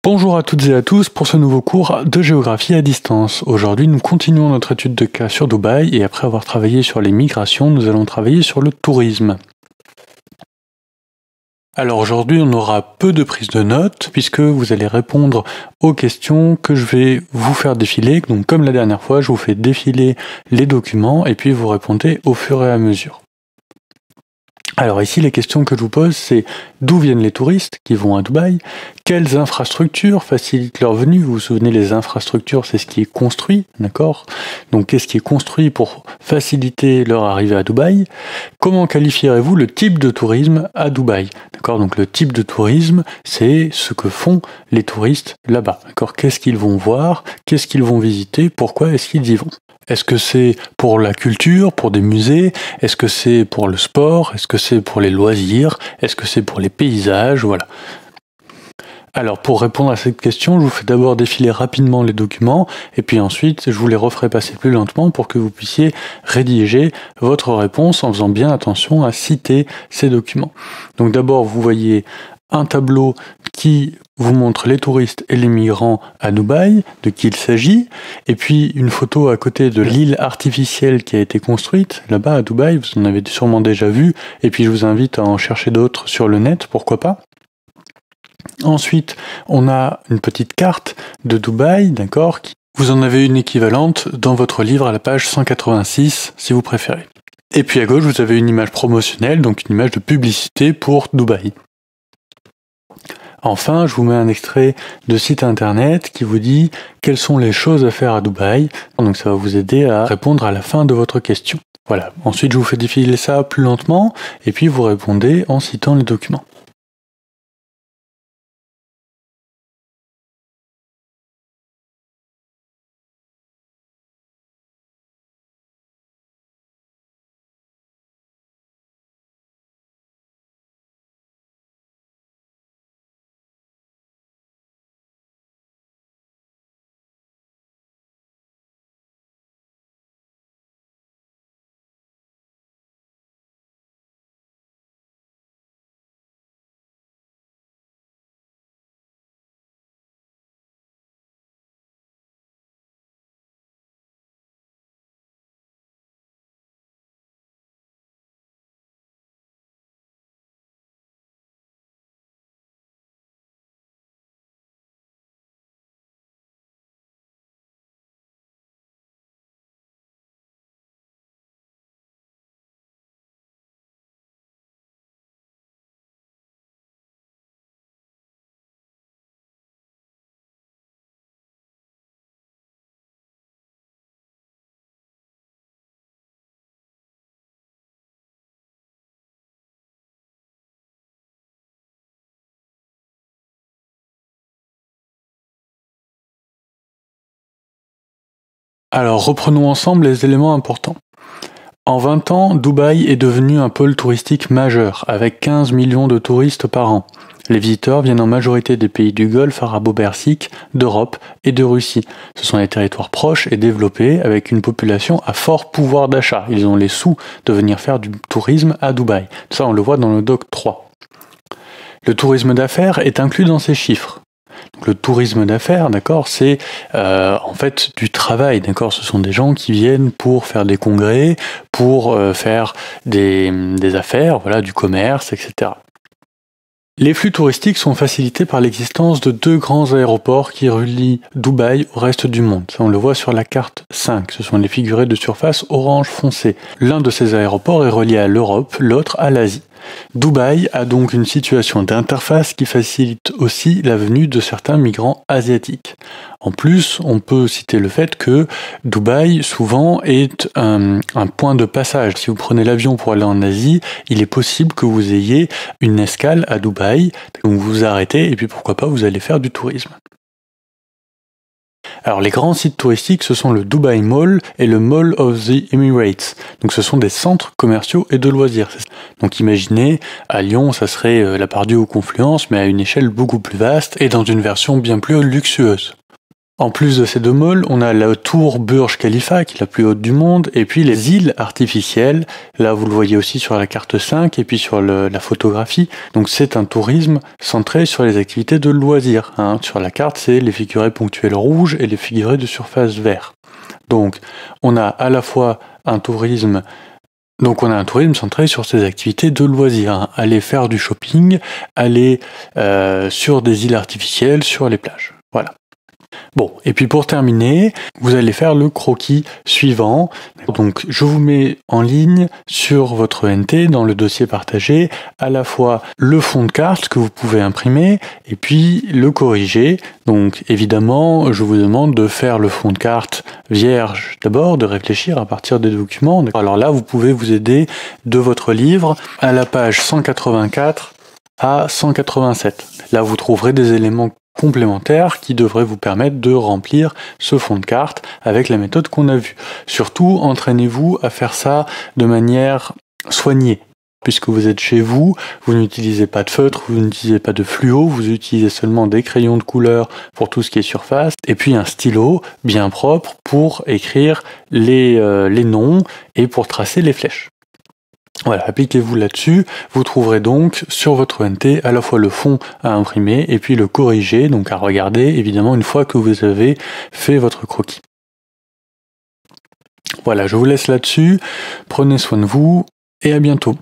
Bonjour à toutes et à tous pour ce nouveau cours de géographie à distance. Aujourd'hui, nous continuons notre étude de cas sur Dubaï et après avoir travaillé sur les migrations, nous allons travailler sur le tourisme. Alors aujourd'hui, on aura peu de prise de notes puisque vous allez répondre aux questions que je vais vous faire défiler. Donc comme la dernière fois, je vous fais défiler les documents et puis vous répondez au fur et à mesure. Alors ici, les questions que je vous pose, c'est d'où viennent les touristes qui vont à Dubaï? Quelles infrastructures facilitent leur venue? Vous vous souvenez, les infrastructures, c'est ce qui est construit, d'accord? Donc qu'est-ce qui est construit pour faciliter leur arrivée à Dubaï? Comment qualifierez-vous le type de tourisme à Dubaï? D'accord? Donc le type de tourisme, c'est ce que font les touristes là-bas, d'accord? Qu'est-ce qu'ils vont voir? Qu'est-ce qu'ils vont visiter? Pourquoi est-ce qu'ils y vont? Est-ce que c'est pour la culture, pour des musées? Est-ce que c'est pour le sport? Est-ce que c'est pour les loisirs? Est-ce que c'est pour les paysages? Voilà. Alors pour répondre à cette question, je vous fais d'abord défiler rapidement les documents et puis ensuite je vous les referai passer plus lentement pour que vous puissiez rédiger votre réponse en faisant bien attention à citer ces documents. Donc d'abord vous voyez un tableau qui vous montre les touristes et les migrants à Dubaï, de qui il s'agit, et puis une photo à côté de l'île artificielle qui a été construite là-bas à Dubaï, vous en avez sûrement déjà vu, et puis je vous invite à en chercher d'autres sur le net, pourquoi pas. Ensuite, on a une petite carte de Dubaï, d'accord, vous en avez une équivalente dans votre livre à la page 186, si vous préférez. Et puis à gauche, vous avez une image promotionnelle, donc une image de publicité pour Dubaï. Enfin, je vous mets un extrait de site internet qui vous dit quelles sont les choses à faire à Dubaï. Donc ça va vous aider à répondre à la fin de votre question. Voilà. Ensuite, je vous fais défiler ça plus lentement et puis vous répondez en citant les documents. Alors reprenons ensemble les éléments importants. En 20 ans, Dubaï est devenu un pôle touristique majeur, avec 15 millions de touristes par an. Les visiteurs viennent en majorité des pays du Golfe arabo-persique, d'Europe et de Russie. Ce sont des territoires proches et développés, avec une population à fort pouvoir d'achat. Ils ont les sous de venir faire du tourisme à Dubaï. Ça, on le voit dans le doc 3. Le tourisme d'affaires est inclus dans ces chiffres. Donc, le tourisme d'affaires, d'accord, c'est en fait du travail, d'accord. Ce sont des gens qui viennent pour faire des congrès, pour faire des affaires, voilà, du commerce, etc. Les flux touristiques sont facilités par l'existence de deux grands aéroports qui relient Dubaï au reste du monde. Ça, on le voit sur la carte 5. Ce sont les figurés de surface orange foncé. L'un de ces aéroports est relié à l'Europe, l'autre à l'Asie. Dubaï a donc une situation d'interface qui facilite aussi la venue de certains migrants asiatiques. En plus, on peut citer le fait que Dubaï, souvent, est un point de passage. Si vous prenez l'avion pour aller en Asie, il est possible que vous ayez une escale à Dubaï, donc vous vous arrêtez et puis pourquoi pas vous allez faire du tourisme. Alors les grands sites touristiques, ce sont le Dubai Mall et le Mall of the Emirates. Donc ce sont des centres commerciaux et de loisirs. Donc imaginez, à Lyon, ça serait la Part-Dieu ou Confluence, mais à une échelle beaucoup plus vaste et dans une version bien plus luxueuse. En plus de ces deux môles, on a la tour Burj Khalifa, qui est la plus haute du monde, et puis les îles artificielles. Là, vous le voyez aussi sur la carte 5 et puis sur la photographie. Donc c'est un tourisme centré sur les activités de loisirs. Sur la carte, c'est les figurés ponctuels rouges et les figurés de surface vert. Donc on a à la fois un tourisme centré sur ces activités de loisirs. Aller faire du shopping, aller sur des îles artificielles, sur les plages. Voilà. Bon, et puis pour terminer, vous allez faire le croquis suivant. Donc je vous mets en ligne sur votre ENT, dans le dossier partagé, à la fois le fond de carte que vous pouvez imprimer et puis le corriger. Donc évidemment, je vous demande de faire le fond de carte vierge d'abord, de réfléchir à partir des documents. Alors là, vous pouvez vous aider de votre livre à la page 184 à 187. Là, vous trouverez des éléments complémentaires qui devraient vous permettre de remplir ce fond de carte avec la méthode qu'on a vue. Surtout, entraînez-vous à faire ça de manière soignée. Puisque vous êtes chez vous, vous n'utilisez pas de feutre, vous n'utilisez pas de fluo, vous utilisez seulement des crayons de couleur pour tout ce qui est surface, et puis un stylo bien propre pour écrire les noms et pour tracer les flèches. Voilà, appliquez-vous là-dessus. Vous trouverez donc sur votre ENT à la fois le fond à imprimer et puis le corriger, donc à regarder évidemment une fois que vous avez fait votre croquis. Voilà, je vous laisse là-dessus. Prenez soin de vous et à bientôt.